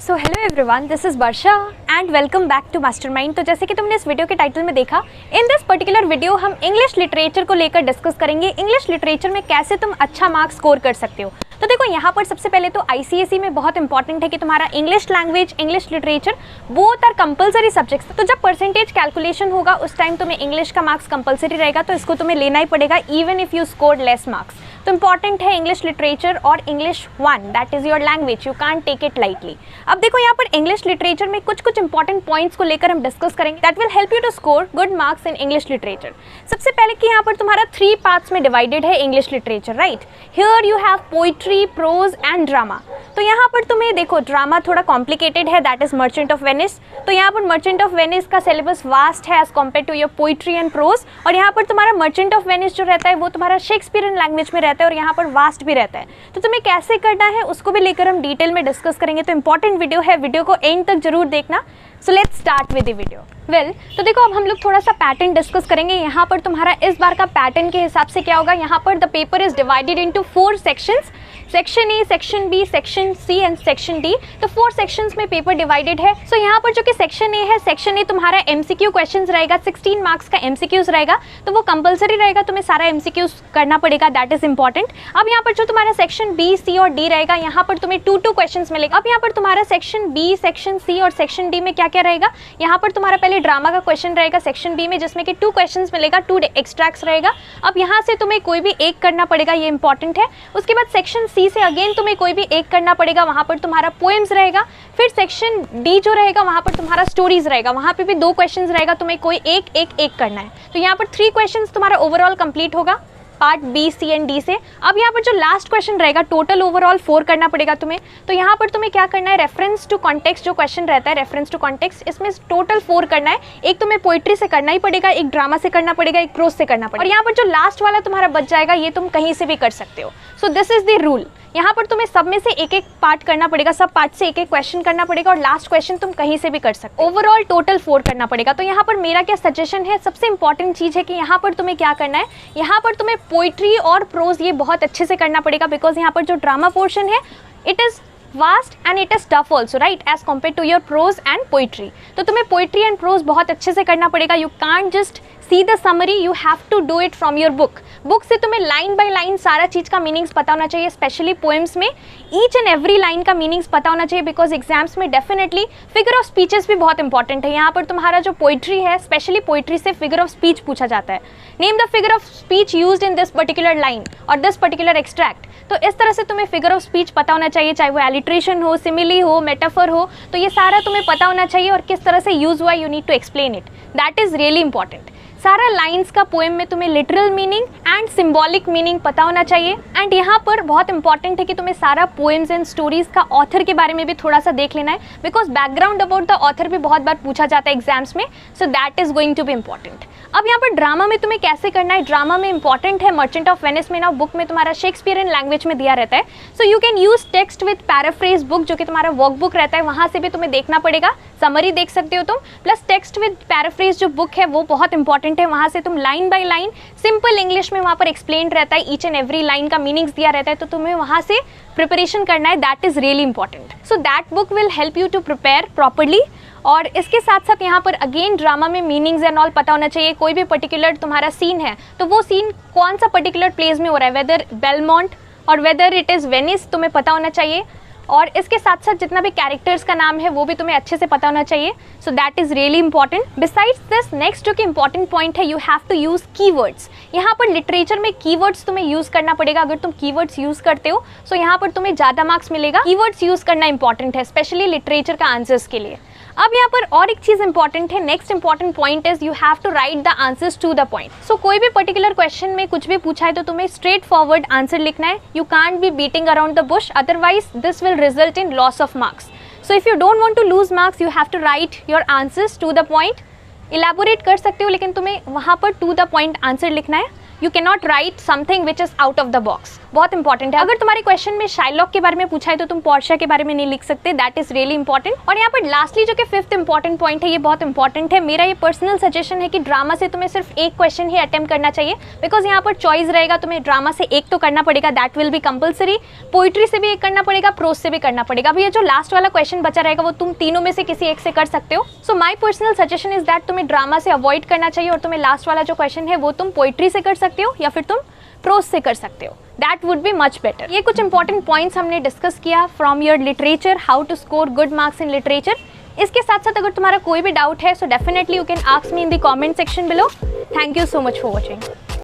So hello everyone, this is Varsha and welcome back to Mastermind. तो जैसे कि तुमने इस वीडियो के टाइटल में देखा, इन दिस पर्टिकुलर वीडियो हम इंग्लिश लिटरेचर को लेकर डिस्कस करेंगे। इंग्लिश लिटरेचर में कैसे तुम अच्छा मार्क्स स्कोर कर सकते हो। तो देखो, यहाँ पर सबसे पहले तो ICSE में बहुत इंपॉर्टेंट है कि तुम्हारा English language, English literature both are compulsory subjects. तो जब परसेंटेज कैलकुलेशन होगा उस टाइम तुम्हें इंग्लिश का मार्क्स कंपलसरी रहेगा, तो इसको तुम्हें लेना ही पड़ेगा even if you scored less marks. तो इंपॉर्टेंट है इंग्लिश लिटरेचर और English 1, that is your language, you can't take it lightly. अब देखो, यहाँ पर इंग्लिश लिटरेचर में कुछ इंपॉर्टेंट पॉइंट्स को लेकर हम डिस्कस करेंगे that will help you to score good marks in English literature. सबसे पहले कि यहाँ पर तुम्हारा 3 पार्ट्स में डिवाइडेड है English literature, right. Here you have poetry, prose and drama. तो यहाँ पर तुम्हें देखो, ड्रामा थोड़ा कॉम्प्लिकेटेड है, that is merchant of Venice. तो यहाँ पर मर्चेंट ऑफ वेनिस का सिलेबस वास्ट है as compare to your poetry and prose. और यहाँ पर तुम्हारा मर्चेंट ऑफ वेनिस जो रहता है वो तुम्हारा शेक्सपियरियन लैंग्वेज में रहता है और यहाँ पर वास्ट भी रहता है। तो तुम्हें कैसे करना है उसको भी लेकर हम डिटेल में डिस्कस करेंगे। तो इंपॉर्टेंट वीडियो है, वीडियो को एंड तक जरूर देखना। So let's start with the video. Well, तो देखो, अब हम लोग थोड़ा सा पैटर्न डिस्कस करेंगे। यहाँ पर तुम्हारा इस बार का पैटर्न के हिसाब से क्या होगा, यहाँ पर the paper is divided into 4 sections, section A, section B, section C and section D. तो 4 सेक्शंस में पेपर डिवाइडेड है। सो यहाँ पर जो कि सेक्शन ए है, सेक्शन ए तुम्हारा MCQ क्वेश्चंस रहेगा, 16 मार्क्स का MCQs रहेगा। तो वो कंपलसरी रहेगा, तुम्हें सारा MCQs करना पड़ेगा, दैट इज इंपॉर्टेंट। अब यहाँ पर जो तुम्हारा सेक्शन बी, सी और डी रहेगा, यहाँ पर तुम्हें 2 क्वेश्चंस मिलेगा। अब यहाँ पर तुम्हारा सेक्शन बी, सेक्शन सी और सेक्शन डी में क्या क्या रहेगा, यहाँ पर तुम्हारा पहले ड्रामा का क्वेश्चन रहेगा सेक्शन बी में, जिसमें कि 2 क्वेश्चंस मिलेगा, 2 एक्सट्रैक्ट्स रहेगा। अब यहाँ से तुम्हें कोई भी एक करना पड़ेगा, ये इंपॉर्टेंट है। उसके बाद सेक्शन सी से अगेन तुम्हें कोई भी एक करना पड़ेगा, वहां पर तुम्हारा पोएम्स रहेगा। फिर सेक्शन डी जो रहेगा वहां पर तुम्हारा स्टोरीज रहेगा, वहां पे भी 2 क्वेश्चंस रहेगा, तुम्हें कोई एक करना है। तो यहाँ पर 3 क्वेश्चंस तुम्हारा ओवरऑल कंप्लीट होगा part B, C and D से। अब यहाँ पर जो लास्ट क्वेश्चन रहेगा, टोटल ओवरऑल 4 करना पड़ेगा तुम्हें। तो यहाँ पर तुम्हें क्या करना है, रेफरेंस टू कॉन्टेक्स्ट जो क्वेश्चन रहता है, रेफरेंस टू कॉन्टेक्स्ट, इसमें टोटल 4 करना है। एक तुम्हें पोइट्री से करना ही पड़ेगा, एक ड्रामा से करना पड़ेगा, एक प्रोज से करना पड़ेगा। और यहाँ पर जो लास्ट वाला तुम्हारा बच जाएगा, ये तुम कहीं से भी कर सकते हो। So this is the rule. यहाँ पर तुम्हें सब में से एक पार्ट करना पड़ेगा, सब पार्ट से एक क्वेश्चन करना पड़ेगा और लास्ट क्वेश्चन तुम कहीं से भी कर सकते हो। ओवरऑल टोटल 4 करना पड़ेगा। तो यहाँ पर मेरा क्या सजेशन है, सबसे इंपॉर्टेंट चीज है कि यहाँ पर तुम्हें क्या करना है, यहाँ पर तुम्हें पोइट्री और प्रोज ये बहुत अच्छे से करना पड़ेगा, बिकॉज यहाँ पर जो ड्रामा पोर्शन है it is vast and it is tough also, right, as compare to your prose and poetry. तो तुम्हें पोइट्री एंड प्रोज बहुत अच्छे से करना पड़ेगा। You can't just see the summary, you have to do it from your book. Book से तुम्हें line by line सारा चीज़ का मीनिंग्स पता होना चाहिए, स्पेशली पोएम्स में ईच एंड एवरी लाइन का मीनिंग्स पता होना चाहिए, बिकॉज एग्जाम्स में डेफिनेटली फिगर ऑफ स्पीचेस भी बहुत इंपॉर्टेंट है। यहाँ पर तुम्हारा जो पोइट्री है, स्पेशली पोइट्री से फिगर ऑफ स्पीच पूछा जाता है। Name the figure of speech used in this particular line और दिस पर्टिकुलर एक्सट्रैक्ट। तो इस तरह से तुम्हें फिगर ऑफ स्पीच पता होना चाहिए, चाहे वो एलिट्रेशन हो, सिमिली हो, मेटाफर हो, तो ये सारा तुम्हें पता होना चाहिए और किस तरह से यूज हुआ, you need to explain it, that is really important. सारा लाइंस का पोएम में तुम्हें literal meaning and symbolic meaning पता होना चाहिए। एंड यहाँ पर बहुत इंपॉर्टेंट है कि तुम्हें सारा पोएम्स एंड स्टोरीज का ऑथर के बारे में भी थोड़ा सा देख लेना है, because background about the author भी बहुत बार पूछा जाता है एग्जाम्स में। So that is going to be important. अब यहाँ पर ड्रामा में तुम्हें कैसे करना है, ड्रामा में इंपॉर्टेंट है मर्चेंट ऑफ वेनिस में ना बुक में तुम्हारा शेक्सपियरियन लैंग्वेज में दिया रहता है। So you can use text with paraphrase book, जो कि तुम्हारा वर्कबुक रहता है, वहाँ से भी तुम्हें देखना पड़ेगा, समरी देख सकते हो तुम। प्लस टेक्स्ट विद पैराफ्रेज जो बुक है वो बहुत इंपॉर्टेंट है, वहाँ से तुम line by line simple English में वहाँ पर एक्सप्लेन रहता है, ईच एंड एवरी लाइन का मीनिंग्स दिया रहता है, तो तुम्हें वहाँ से प्रिपरेशन करना है, that is really important. So that book will help you to prepare properly. और इसके साथ साथ यहाँ पर अगेन ड्रामा में मीनिंग्स एंड ऑल पता होना चाहिए। कोई भी पर्टिकुलर तुम्हारा सीन है तो वो सीन कौन सा पर्टिकुलर प्लेस में हो रहा है, वेदर बेलमोंट और वेदर इट इज़ वेनिस, तुम्हें पता होना चाहिए। और इसके साथ साथ जितना भी कैरेक्टर्स का नाम है वो भी तुम्हें अच्छे से पता होना चाहिए। So that is really important. Besides this next जो कि इंपॉर्टेंट पॉइंट है, you have to use keywords. यहाँ पर लिटरेचर में कीवर्ड्स तुम्हें यूज करना पड़ेगा। अगर तुम कीवर्ड्स यूज करते हो सो यहाँ पर तुम्हें ज़्यादा मार्क्स मिलेगा। कीवर्ड्स यूज करना इंपॉर्टेंट है, स्पेशली लिटरेचर का आंसर्स के लिए। अब यहाँ पर और एक चीज इंपॉर्टेंट है, next important point is you have to write the answers to the point. So कोई भी पर्टिकुलर क्वेश्चन में कुछ भी पूछा है तो तुम्हें स्ट्रेट फॉरवर्ड आंसर लिखना है। You can't be beating around the bush, otherwise this will result in loss of marks. So if you don't want to lose marks, you have to write your answers to the point. Elaborate कर सकते हो, लेकिन तुम्हें वहाँ पर to the point answer लिखना है। You can not right something which is out of the box. बहुत इंपॉर्टेंट है। अगर तुम्हारे क्वेश्चन में शाइलॉक के बारे में पूछा है तो तुम पोर्शिया के बारे में नहीं लिख सकते, दैट इज रियली इंपॉर्टेंट। और यहाँ पर लास्टली जो कि फिफ्थ इंपॉर्टेंट पॉइंट है, ये बहुत इंपॉर्टेंट है। मेरा ये पर्सनल सजेशन है कि ड्रामा से तुम्हें सिर्फ एक क्वेश्चन ही अटेम्प्ट करना चाहिए, बिकॉज यहाँ पर चॉइस रहेगा, तुम्हें ड्रामा से एक तो करना पड़ेगा, that will be compulsory. Poetry से भी एक करना पड़ेगा, प्रोज से भी करना पड़ेगा। अब ये जो लास्ट वाला क्वेश्चन बचा रहेगा वो तुम तीनों में से किसी एक से कर सकते हो। So my personal suggestion is that तुम्हें ड्रामा से अवॉइड करना चाहिए और तुम्हें लास्ट वाला जो क्वेश्चन है वो तुम पोइट्री से कर सकते हो या फिर तुम प्रोज से कर सकते हो, that would be much better. ये कुछ इंपॉर्टेंट पॉइंट्स हमने डिस्कस किया from your literature, how to score good marks in literature. इसके साथ साथ अगर तुम्हारा कोई भी डाउट है so definitely you can ask me in the comment section below. Thank you so much for watching.